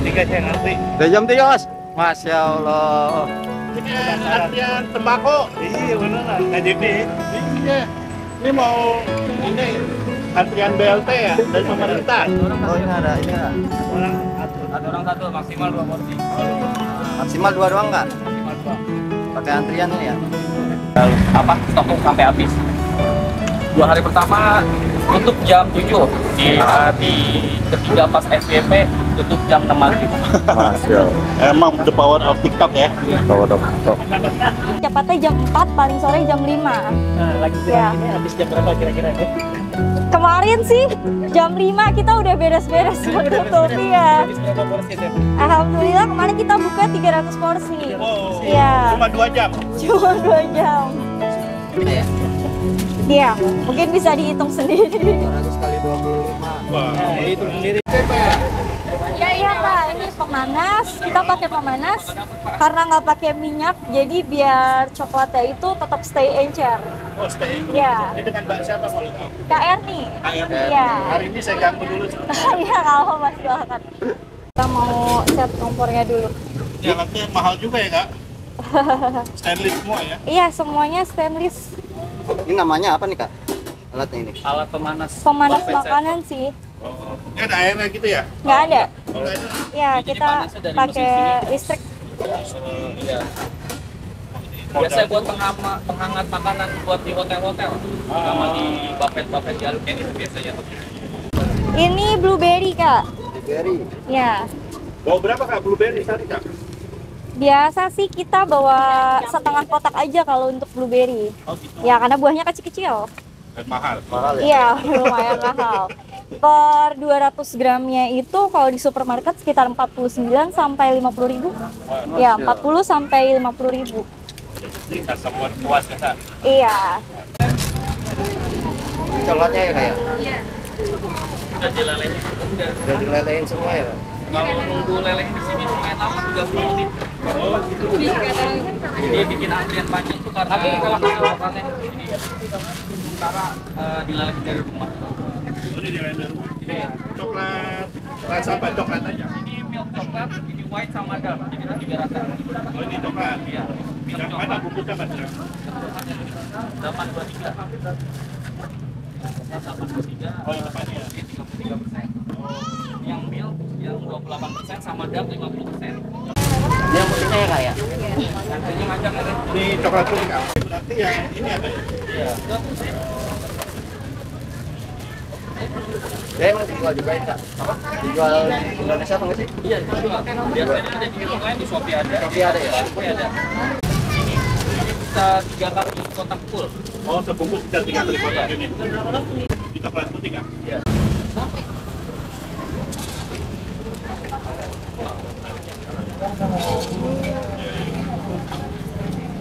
3 saya ngantri. Udah jam 3 Mas. Masya Allah. Ini antrian tembakau. Iya beneran. KJP. Iya. Ini mau ini antrian BLT ya dari pemerintah. Oh ini ada. Ada orang satu maksimal 2 porsi. Maksimal 2 doang nggak? Maksimal 2. Pakai antrian ini ya? Apa? Stoknya sampai habis. 2 hari pertama tutup jam 7. Di hari ketiga pas SPP tutup jam 6 maghrib. Masya Allah. Emang the power of TikTok ya. Bawa dokter. Cepatnya jam 4, paling sore jam 5. Nah, lagi Ya. ini habis jam berapa kira-kira ya? Kemarin sih jam 5 kita udah beres-beres tutup ya. Habis berapa porsi Teh? Alhamdulillah kemarin kita buka 300 porsi. Oh, Iya. cuma 2 jam. Cuma 2 jam. Ya. Iya, mungkin bisa dihitung sendiri. 200 kali 25. Wah, itu sendiri. Ya iya Pak, ini pemanas. Kita pakai pemanas karena nggak pakai minyak, jadi biar coklatnya itu tetap stay encer. oh stay. Iya. Ini dengan Mbak siapa kalau tahu? Kak Erni. Iya. Hari ini saya ganggu dulu. Iya kalau Mas silakan. Kita mau set kompornya dulu. Jalannya mahal juga ya Kak? Stainless semua ya? Iya, semuanya stainless. Ini namanya apa nih Kak? Alatnya ini? Alat pemanas. Pemanas Buffet set. makanan sih. Oh, ini ada airnya gitu ya? Nggak ada. Oh, nggak ada. Ya, Jadi kita panasnya dari pakai mesin sini. listrik. Iya. Biasanya buat penghangat makanan buat di hotel-hotel. Sama di buffet-buffet jalur kayak gitu biasanya. Ini blueberry, Kak. Berry. Ya. Bawa berapa Kak blueberry tadi Kak? Biasa sih kita bawa setengah kotak aja kalau untuk blueberry. Oh gitu. Ya, karena buahnya kecil-kecil. Dan mahal. Mahal ya? Iya, lumayan mahal. Per 200 gramnya itu kalau di supermarket sekitar 49 sampai 50 ribu. Ya, 40 sampai 50 ribu. Bisa semua puas ya Kak? Iya. Ini coklatnya ya Kak ya? Udah dilelehin. Udah dilelehin semua ya? Kalau nunggu leleh di sini lumayan lama 30 menit. Oh gitu. Jadi bikin antrian panjang itu karena coklatnya ini sementara dilelehin dari rumah. Ini di lain rumah. Coklat rasa apa? Coklat aja. Ini milk coklat, ini white sama dark, jadi 3 rasa. Oh ini coklat. Iya. Milk Yang mana coklat bungkusnya Mas? 823. 823. Oh yang depannya. Ini 33%. Yang milk yang 28% sama dark 50%. Ini yang putihnya ya Kak ya? Nantinya ngajak ada. Ini coklat putih Kak. Berarti yang ini apa ya? Iya. Ya emang dijual juga ya Kak? Apa? Dijual di Indonesia apa nggak sih? Iya, dijual. Biasanya ada di online, di Shopee ada. Shopee ada ya? Shopee ada. Ini bisa 3 kali kotak full. Oh sebungkus bisa 3 kali kotak ini. Ini coklat putih Kak? Iya.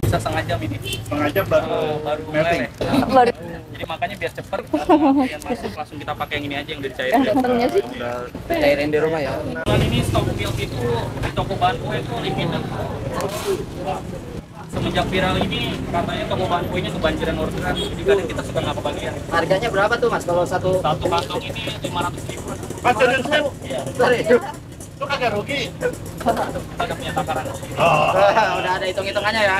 Bisa setengah jam ini. Setengah jam baru Baru melting. meleleh. Baru Jadi makanya biar cepet yang masuk langsung kita pakai yang ini aja yang dari cairin. Udah cairin di rumah ya? Bulan ini stok milk itu di toko bahan kue itu limited. Semenjak viral ini katanya toko bahan kuenya kebanjiran orderan, jadi kadang kita suka nggak kebagian. Harganya berapa tuh Mas kalau satu? Satu kantong ini 500.000. Mas serius kan? Iya. Sorry. Lu kagak rugi? Ada punya takaran. Oh, Udah ada hitung-hitungannya ya?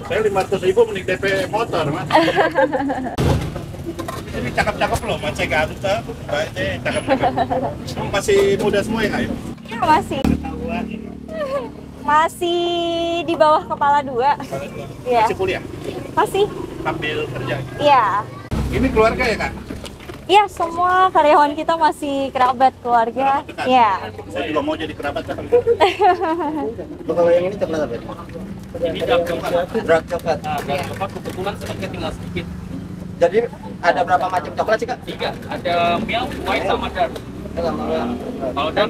saya 500.000 mending DP motor Mas. Ini cakep-cakep loh Mas Ganta. Baiknya cakep-cakep. Masih muda semua ya Kak? ya masih. Ketahuan ini. Masih di bawah kepala 2. Iya. Masih kuliah? Masih. Sambil kerja? Iya. Ini keluarga ya Kak? Iya, semua karyawan kita masih kerabat keluarga. Dekat? Iya. Saya juga mau jadi kerabat Kak. Kalau yang ini coklat apa? Ini dark coklat. Dark coklat. Nah, dark coklat kebetulan stoknya tinggal sedikit. Jadi ada berapa macam coklat sih Kak? 3. Ada milk, white sama dark. Kalau dark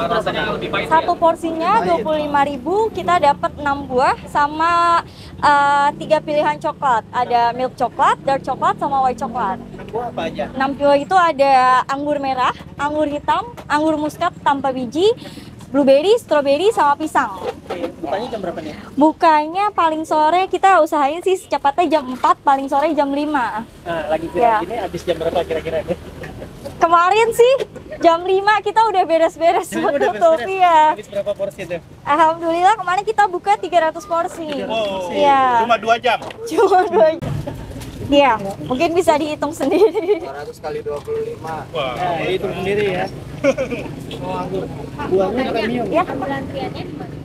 rasanya lebih pahit. Satu porsinya 25.000, kita dapat 6 buah sama 3 pilihan coklat. Ada milk coklat, dark coklat, sama white coklat. Buah apa aja? 6 buah itu ada anggur merah, anggur hitam, anggur muskat tanpa biji, blueberry, strawberry, sama pisang. Bukanya jam berapa nih? Bukanya paling sore kita usahain sih secepatnya jam 4, paling sore jam 5. Nah, lagi Ya. ini habis jam berapa kira-kira? Kemarin sih Jam 5 kita udah beres-beres tutup ya. Habis berapa porsi tuh? Alhamdulillah kemarin kita buka 300 porsi. Oh, Iya. cuma 2 jam. Cuma 2 jam. Iya, mungkin bisa dihitung sendiri. 200 kali 25. Wah, Hitung sendiri ya. Buahnya premium. Ya.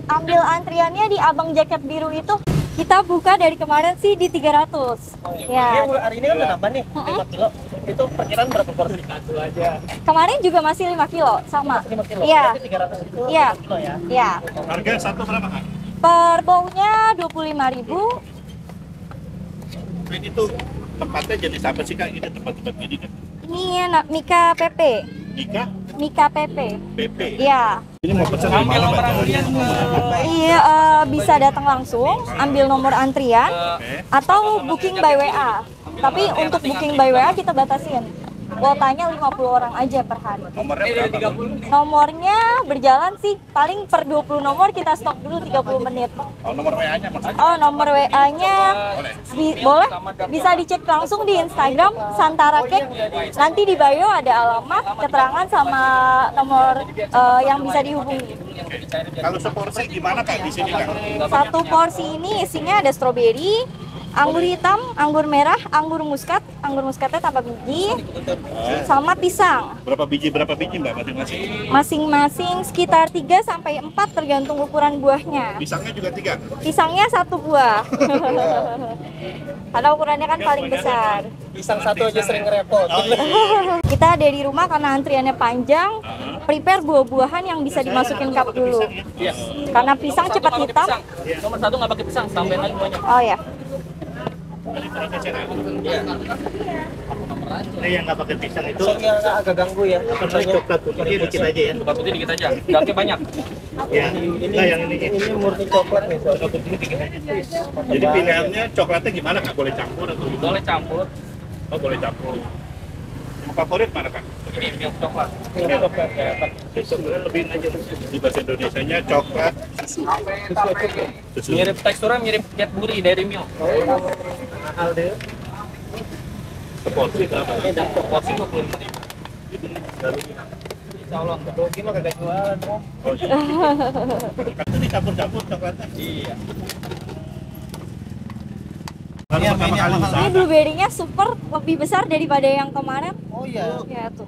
Ambil antriannya di Abang Jaket Biru itu. Kita buka dari kemarin sih di 300. Ya. Hari ini kan udah nambah nih 5 kilo. Itu perkiraan berapa porsi? Satu aja. Kemarin juga masih 5 kilo sama. 5 kilo. Iya. Berarti 300 itu Iya. 5 kilo ya. Iya. harga satu berapa kan? Per baunya 25.000. Ini tuh tempatnya jenis apa sih kak? Ini tempat-tempat gini kan? Ini Mika PP. Ika, Mika PP. BP. Iya. Ini mau pesan di mana mbak? Iya, bisa datang langsung, ambil nomor antrian Oke. atau booking by WA. Tapi untuk booking by WA kita batasin. Kuotanya 50 orang aja per hari. Nomornya berapa? Nomornya berjalan sih paling per 20 nomor kita stok dulu 30 menit. Oh, nomor WA-nya maksudnya? Oh, nomor WA-nya boleh bisa dicek langsung di Instagram Santara Cake. Nanti di bio ada alamat, keterangan sama nomor yang bisa dihubungi. Kalau seporsi gimana kak di sini kak? Satu porsi ini isinya ada stroberi, anggur hitam, anggur merah, anggur muskat. Anggur muskatnya tanpa biji, sama pisang. Berapa biji mbak masing-masing? Masing-masing sekitar 3 sampai 4 tergantung ukuran buahnya. Pisangnya juga 3? Pisangnya 1 buah. Karena ukurannya kan paling besar. Pisang satu aja sering repot. Kita dari rumah karena antriannya panjang, prepare buah-buahan yang bisa dimasukin cup dulu. Iya. Karena pisang cepat hitam. Nomor 1 nggak pakai pisang, tambahin lagi banyak. Oh ya. Ini yang nggak pakai pisang itu Soalnya agak ganggu ya. coklat putih dikit aja ya? Coklat putih dikit aja, galnya banyak. Ya, enggak yang ini. Ini murni coklat nih. Coklat putih dikit aja. Jadi pilihannya coklatnya gimana kak? Boleh campur atau gimana? Boleh campur. Oh boleh campur. Favorit mana kak? Ini milk coklat. Ini coklat ya. Sebenarnya lebih aja di bahasa Indonesianya coklat susu. Mirip teksturnya mirip Cadbury dari milk. Mahal deh. Seporsi berapa? Ini dapat porsi 25.000. Insya Allah. Dogi mah kagak jualan Om. Oh iya. Itu dicampur-campur coklatnya. Iya. Baru Iya, pertama mainnya kali mahal. usaha. Ini blueberry-nya super lebih besar daripada yang kemarin. Oh iya. Ya tuh.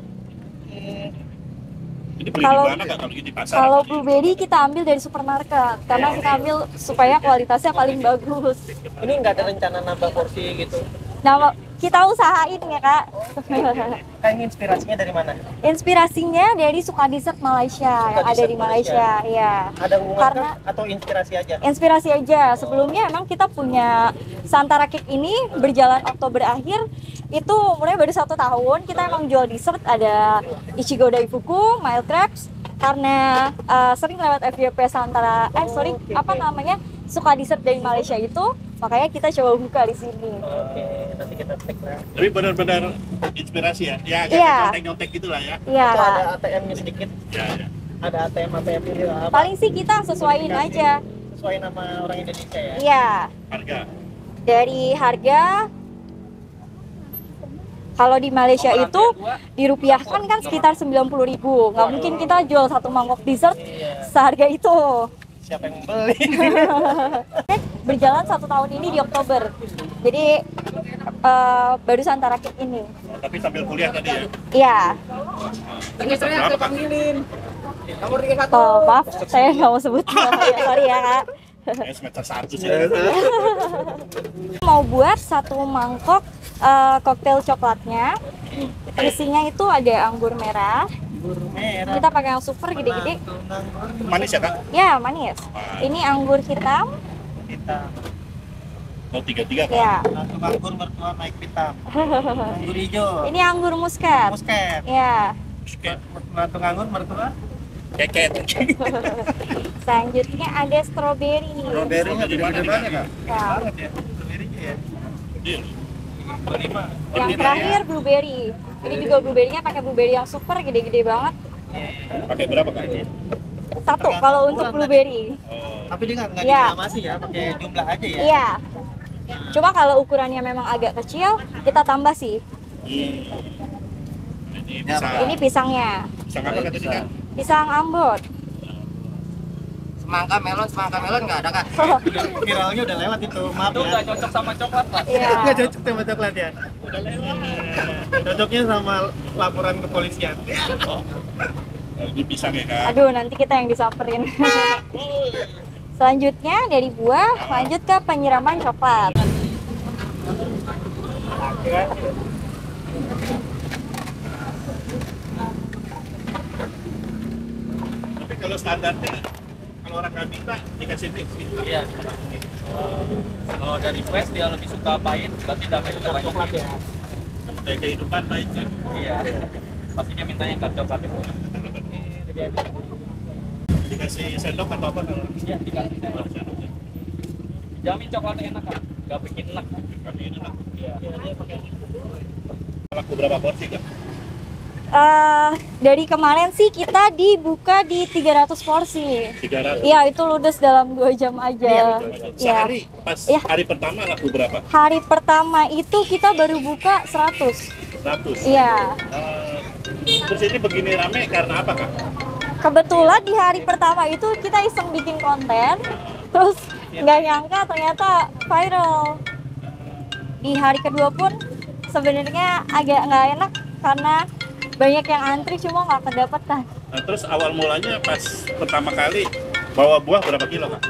Ini beli di Kalau- mana kak? Kalau di pasar? Kalau atau di- blueberry kita ambil dari supermarket karena kita ambil supaya kualitasnya paling bagus. Ini nggak ada rencana nambah porsi gitu. Nah, kita usahain ya kak. Kan ini inspirasinya dari mana? Inspirasinya dari Suka Dessert Malaysia yang ada Dessert di Malaysia, ya. Ada hubungan Karena atau inspirasi aja? inspirasi aja. Sebelumnya emang kita punya Santara Cake ini berjalan Oktober akhir. Itu umurnya baru 1 tahun. Kita emang jual dessert ada Ichigo Daifuku, Mild Crepes. Karena sering lewat FYP Santara, apa namanya, Suka Dessert dari Malaysia itu, makanya kita coba buka di sini. Oke, nanti kita tag lah. Tapi benar-benar inspirasi ya? Ya, Iya. kayak nyontek-nyontek gitu lah ya. Iya. Itu ada ATM-nya sedikit. Ya, ya. Ada ATM ini apa? Paling sih kita sesuaiin aja. Sesuai nama orang Indonesia ya. Iya. Harga. Dari harga kalau di Malaysia itu dirupiahkan kan sekitar 90.000. Nggak mungkin kita jual 1 mangkok dessert seharga itu. Siapa yang beli? Berjalan 1 tahun ini di Oktober. Jadi baru Santara Cake ini. Oh, tapi sambil kuliah tadi ya? Iya. Berapa kak? Oh, maaf, saya nggak mau sebut. Ya, sorry ya kak. Semester 1 sih. Mau buat 1 mangkok koktail coklatnya. Isinya itu ada anggur merah. Merah. Kita pakai yang super gede-gede. Manis ya kak? Ya, manis. Ini anggur hitam. Kita Oh 33 kak? Ya. langsung anggur mertua naik hitam. Anggur hijau. Ini anggur muskat. Musket. Ya. Musket. Langsung anggur mertua. Keket. Selanjutnya ada strawberry. Strawberry-nya gede-gede banget kak. Ya. Banget ya. Strawberry-nya ya. Iya. Yang terakhir blueberry. Ini juga blueberry-nya pakai blueberry yang super gede-gede banget. Pakai berapa kak? 1 kalau untuk blueberry. Oh, Tapi dia nggak Ya. diklamasi ya, pakai jumlah aja ya. Iya. Cuma kalau ukurannya memang agak kecil, kita tambah sih. Ini Ya, pisang. Ini pisangnya, Pisang apa tadi Kak? pisang Ambon. Semangka melon nggak ada kak? Viralnya udah lewat itu, maaf Itu ya. nggak cocok sama coklat, Pak. Iya. Nggak cocok sama coklat ya. Cocoknya sama laporan kepolisian. Ini pisang ya Kak. Aduh, nanti kita yang disamperin. Selanjutnya dari buah, lanjut ke penyiraman coklat. Tapi kalau standarnya, kalau orang nggak minta dikasih mix gitu. Iya. Kalau dari request dia lebih suka pahit, berarti damai juga banyak. Kayak kehidupan baik kan. Iya. Pasti dia mintanya yang coklat itu. Dikasih sendok atau apa kalau? Iya, dikasih sendok. Jamin coklatnya enak kan? Gak bikin enak. Kami ini lah. Iya. Laku berapa porsi Kak? Dari kemarin sih kita dibuka di 300 porsi. 300. Iya, itu ludes dalam 2 jam aja. Iya. Sehari pas Iya. hari pertama laku berapa? Hari pertama itu kita baru buka 100. 100. Iya. Terus ini begini rame karena apa Kak? Kebetulan di hari pertama itu kita iseng bikin konten, terus nggak nyangka ternyata viral. Di hari kedua pun sebenarnya agak nggak enak karena banyak yang antri cuma nggak kedapatan. Nah, terus awal mulanya pas pertama kali bawa buah berapa kilo Kak?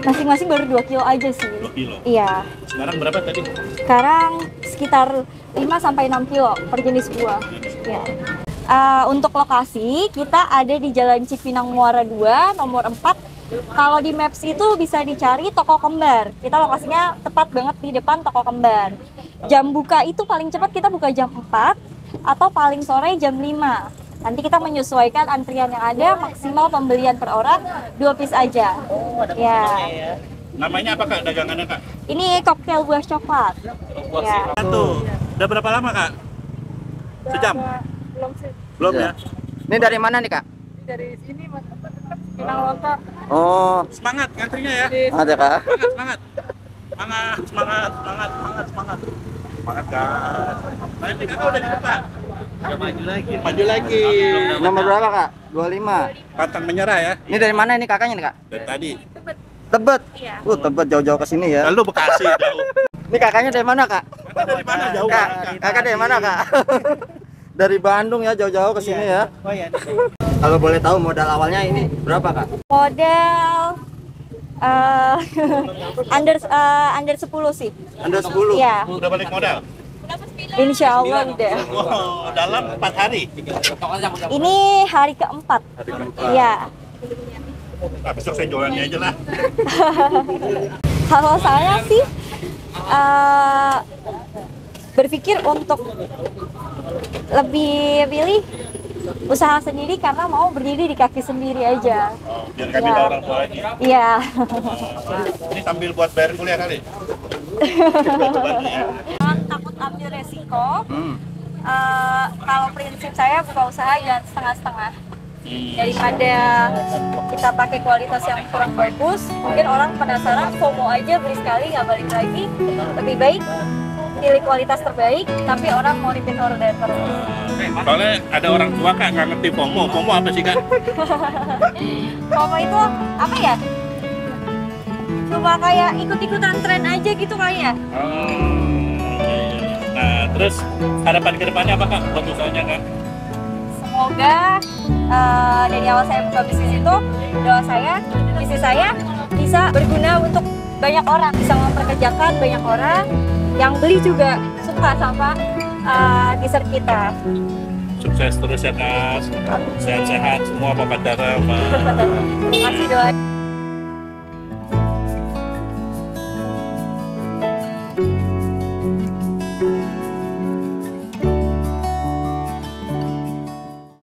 Masing-masing baru 2 kilo aja sih. 2 kilo. Iya. Sekarang berapa tadi? Sekarang sekitar 5-6 kilo per jenis buah. Ya. Untuk lokasi, kita ada di Jalan Cipinang Muara 2, nomor 4. Kalau di Maps itu bisa dicari Toko Kembar. Kita lokasinya tepat banget di depan Toko Kembar. Jam buka itu paling cepat kita buka jam 4 atau paling sore jam 5. Nanti kita menyesuaikan antrian yang ada, maksimal pembelian per orang 2 piece aja. Ya. Namanya apa Kak dagangannya Kak? Ini koktail buah coklat. Ya. Satu. Udah berapa lama Kak? Sejam? Belum sih. Belum ya? Ini dari mana nih kak? Dari sini Mas, Pinang Lontar. Oh, Semangat ngantrinya ya. ada kak? Semangat, semangat. Semangat, semangat, semangat, semangat, semangat. Semangat Kak. Nanti Kakak udah di depan. Udah maju lagi. Maju lagi. Nomor berapa kak? 25. Pantang menyerah ya. Ini dari mana ini kakaknya nih kak? Dari tadi. Tebet. Iya. Tebet jauh-jauh ke sini ya. Lalu Bekasi jauh. Ini kakaknya dari mana kak? Kakak dari mana jauh? Kak, kakak dari mana kak? Dari Bandung ya, jauh-jauh ke sini ya. Oh iya. Kalau boleh tahu modal awalnya ini berapa kak? Model under 10 sih. Anda 10. Iya. Udah balik modal. Insya Allah udah. Wow, dalam 4 hari. Ini hari keempat. Hari keempat. Iya. Nah, besok saya jualannya aja lah. Kalau saya sih berpikir untuk lebih pilih usaha sendiri karena mau berdiri di kaki sendiri aja. Oh, biar kami Ya. tahu orang tua lagi. Iya. Ini sambil buat bayar kuliah kali. Bantu-bantu ya. Jangan takut ambil resiko. Kalau prinsip saya buka usaha jangan setengah-setengah. Daripada kita pakai kualitas yang kurang bagus, mungkin orang penasaran, FOMO aja beli sekali nggak balik lagi. Lebih baik pilih kualitas terbaik, tapi orang mau repeat order terus. Soalnya ada orang tua Kak nggak ngerti FOMO. FOMO apa sih Kak? FOMO itu apa ya? Cuma kayak ikut-ikutan tren aja gitu kali ya. Nah, terus harapan kedepannya apa Kak buat usahanya Kak? Semoga dari awal saya buka bisnis itu, doa saya, bisnis saya bisa berguna untuk banyak orang, bisa memperkerjakan banyak orang, yang beli juga suka sama dessert kita. Sukses terus ya Kak. Sehat-sehat semua Bapak Dara. Terima kasih doa.